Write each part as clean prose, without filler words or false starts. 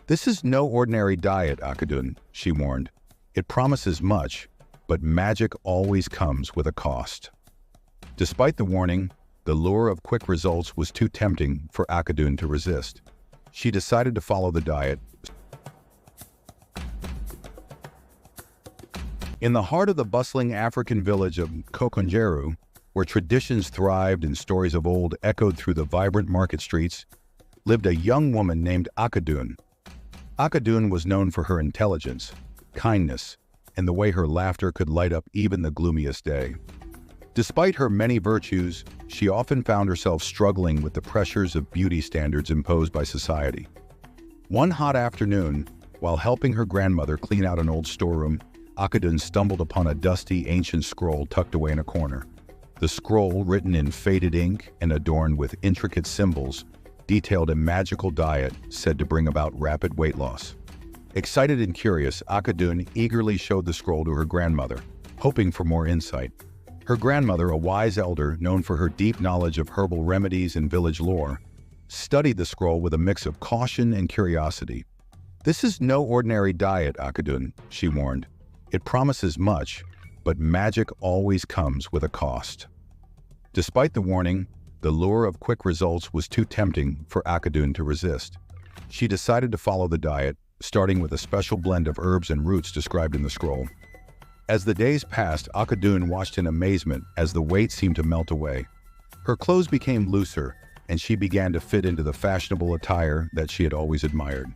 "This is no ordinary diet, Akadun," she warned. "It promises much, but magic always comes with a cost." Despite the warning, the lure of quick results was too tempting for Akadun to resist. She decided to follow the diet. In the heart of the bustling African village of Kokonjeru, where traditions thrived and stories of old echoed through the vibrant market streets, lived a young woman named Akadun. Akadun was known for her intelligence, kindness, and the way her laughter could light up even the gloomiest day. Despite her many virtues, she often found herself struggling with the pressures of beauty standards imposed by society. One hot afternoon, while helping her grandmother clean out an old storeroom, Akadun stumbled upon a dusty, ancient scroll tucked away in a corner. The scroll, written in faded ink and adorned with intricate symbols, detailed a magical diet said to bring about rapid weight loss. Excited and curious, Akadun eagerly showed the scroll to her grandmother, hoping for more insight. Her grandmother, a wise elder known for her deep knowledge of herbal remedies and village lore, studied the scroll with a mix of caution and curiosity. "This is no ordinary diet, Akadun," she warned. "It promises much, but magic always comes with a cost." Despite the warning, the lure of quick results was too tempting for Akadun to resist. She decided to follow the diet, starting with a special blend of herbs and roots described in the scroll. As the days passed, Akadun watched in amazement as the weight seemed to melt away. Her clothes became looser, and she began to fit into the fashionable attire that she had always admired.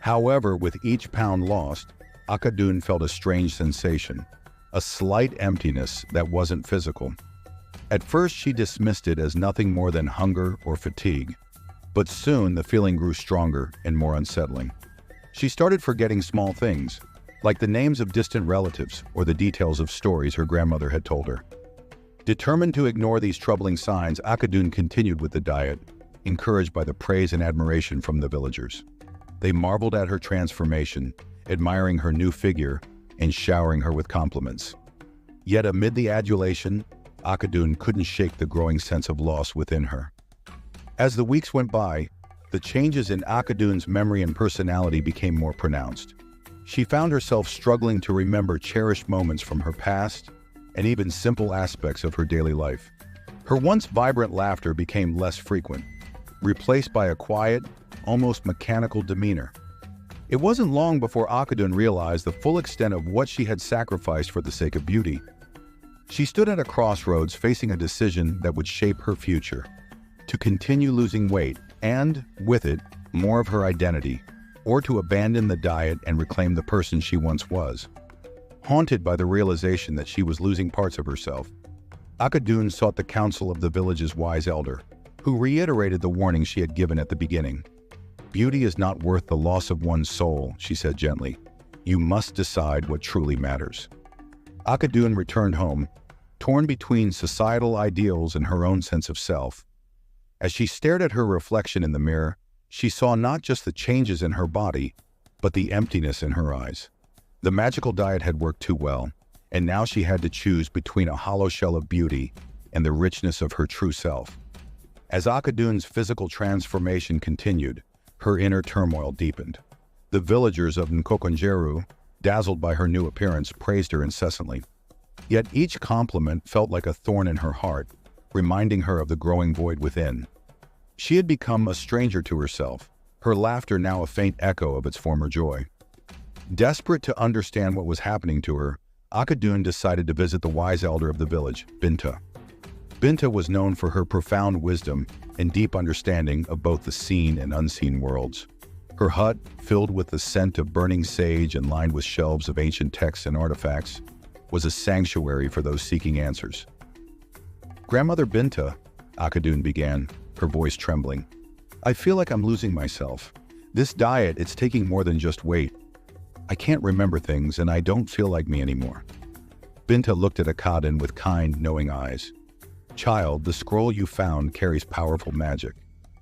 However, with each pound lost, Akadun felt a strange sensation, a slight emptiness that wasn't physical. At first, she dismissed it as nothing more than hunger or fatigue, but soon the feeling grew stronger and more unsettling. She started forgetting small things, like the names of distant relatives or the details of stories her grandmother had told her. Determined to ignore these troubling signs, Akadun continued with the diet, encouraged by the praise and admiration from the villagers. They marveled at her transformation, admiring her new figure and showering her with compliments. Yet amid the adulation, Akadun couldn't shake the growing sense of loss within her. As the weeks went by, the changes in Akadun's memory and personality became more pronounced. She found herself struggling to remember cherished moments from her past and even simple aspects of her daily life. Her once vibrant laughter became less frequent, replaced by a quiet, almost mechanical demeanor. It wasn't long before Akadun realized the full extent of what she had sacrificed for the sake of beauty. She stood at a crossroads facing a decision that would shape her future: to continue losing weight and, with it, more of her identity, or to abandon the diet and reclaim the person she once was. Haunted by the realization that she was losing parts of herself, Akadun sought the counsel of the village's wise elder, who reiterated the warning she had given at the beginning. "Beauty is not worth the loss of one's soul," she said gently. "You must decide what truly matters." Akadun returned home, torn between societal ideals and her own sense of self. As she stared at her reflection in the mirror, she saw not just the changes in her body, but the emptiness in her eyes. The magical diet had worked too well, and now she had to choose between a hollow shell of beauty and the richness of her true self. As Akadun's physical transformation continued, her inner turmoil deepened. The villagers of Nkokonjeru, dazzled by her new appearance, praised her incessantly. Yet each compliment felt like a thorn in her heart, reminding her of the growing void within. She had become a stranger to herself, her laughter now a faint echo of its former joy. Desperate to understand what was happening to her, Akadun decided to visit the wise elder of the village, Binta. Binta was known for her profound wisdom and deep understanding of both the seen and unseen worlds. Her hut, filled with the scent of burning sage and lined with shelves of ancient texts and artifacts, was a sanctuary for those seeking answers. "Grandmother Binta," Akadun began, her voice trembling, "I feel like I'm losing myself. This diet, it's taking more than just weight. I can't remember things, and I don't feel like me anymore." Binta looked at Akadun with kind, knowing eyes. "Child, the scroll you found carries powerful magic.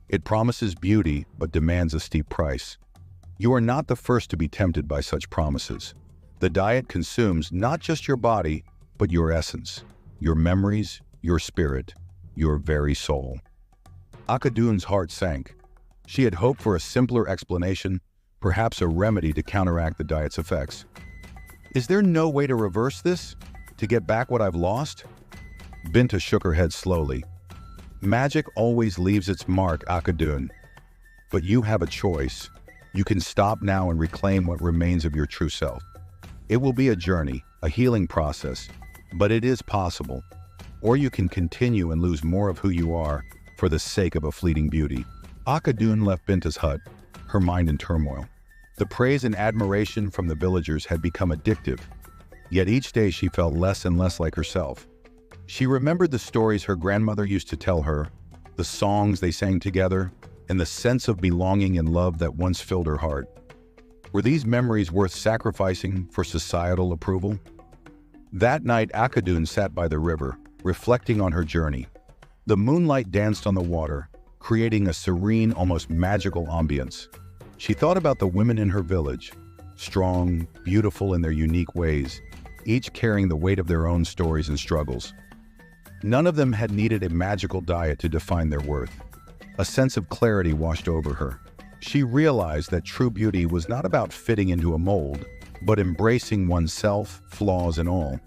It promises beauty, but demands a steep price. You are not the first to be tempted by such promises. The diet consumes not just your body, but your essence, your memories, your spirit, your very soul." Akadun's heart sank. She had hoped for a simpler explanation, perhaps a remedy to counteract the diet's effects. Is there no way to reverse this? To get back what I've lost? Binta shook her head slowly. Magic always leaves its mark, Akadun. But you have a choice. You can stop now and reclaim what remains of your true self. It will be a journey, a healing process, but it is possible. Or you can continue and lose more of who you are for the sake of a fleeting beauty. Akadun left Binta's hut, her mind in turmoil. The praise and admiration from the villagers had become addictive, yet each day she felt less and less like herself. She remembered the stories her grandmother used to tell her, the songs they sang together, and the sense of belonging and love that once filled her heart. Were these memories worth sacrificing for societal approval? That night, Akadun sat by the river, reflecting on her journey. The moonlight danced on the water, creating a serene, almost magical ambience. She thought about the women in her village, strong, beautiful in their unique ways, each carrying the weight of their own stories and struggles. None of them had needed a magical diet to define their worth. A sense of clarity washed over her. She realized that true beauty was not about fitting into a mold, but embracing oneself, flaws and all.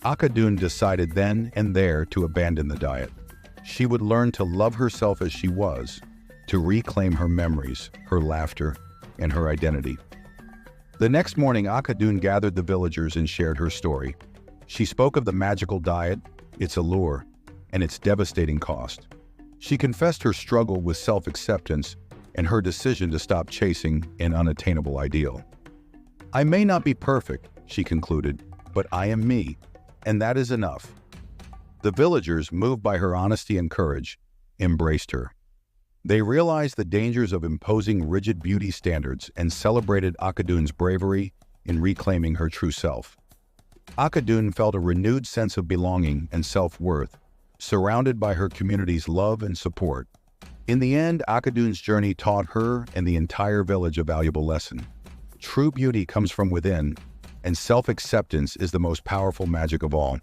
Akadun decided then and there to abandon the diet. She would learn to love herself as she was, to reclaim her memories, her laughter, and her identity. The next morning, Akadun gathered the villagers and shared her story. She spoke of the magical diet, its allure, and its devastating cost. She confessed her struggle with self-acceptance and her decision to stop chasing an unattainable ideal. I may not be perfect, she concluded, but I am me, and that is enough. The villagers, moved by her honesty and courage, embraced her. They realized the dangers of imposing rigid beauty standards and celebrated Akadun's bravery in reclaiming her true self. Akadun felt a renewed sense of belonging and self-worth, surrounded by her community's love and support. In the end, Akadun's journey taught her and the entire village a valuable lesson. True beauty comes from within, and self-acceptance is the most powerful magic of all.